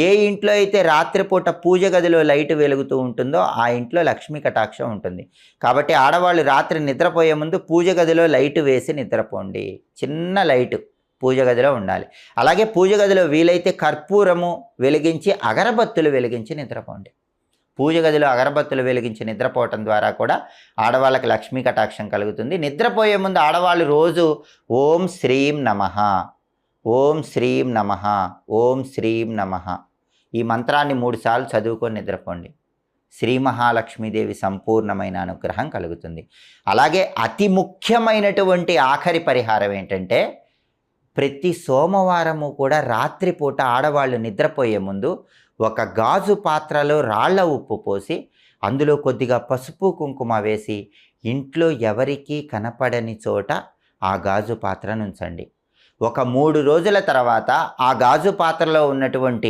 ఏ ఇంట్లో అయితే రాత్రిపూట పూజ గదిలో లైట్ వెలుగుతూ ఉంటుందో ఆ ఇంట్లో లక్ష్మీ కటాక్షం ఉంటుంది. కాబట్టి ఆడవాళ్ళు రాత్రి నిద్రపోయే ముందు పూజ గదిలో లైట్ వేసి నిద్రపోండి. చిన్న లైటు పూజ గదిలో ఉండాలి. అలాగే పూజ గదిలో వీలైతే కర్పూరము వెలిగించి అగరబత్తులు వెలిగించి నిద్రపోండి. పూజ గదిలో అగరబత్తులు వెలిగించి నిద్రపోవటం ద్వారా కూడా ఆడవాళ్ళకి లక్ష్మీ కటాక్షం కలుగుతుంది. నిద్రపోయే ముందు ఆడవాళ్ళు రోజు ఓం శ్రీం నమః, ఓం శ్రీం నమః, ఓం శ్రీం నమః ఈ మంత్రాన్ని 3 సార్లు చదువుకొని నిద్రపోండి. శ్రీ మహాలక్ష్మీదేవి సంపూర్ణమైన అనుగ్రహం కలుగుతుంది. అలాగే అతి ముఖ్యమైనటువంటి ఆఖరి పరిహారం ఏంటంటే, ప్రతి సోమవారము కూడా రాత్రిపూట ఆడవాళ్ళు నిద్రపోయే ముందు ఒక గాజు పాత్రలో రాళ్ల ఉప్పు పోసి అందులో కొద్దిగా పసుపు కుంకుమ వేసి ఇంట్లో ఎవరికీ కనపడని చోట ఆ గాజు పాత్రను ఉంచండి. ఒక 3 రోజుల తర్వాత ఆ గాజు పాత్రలో ఉన్నటువంటి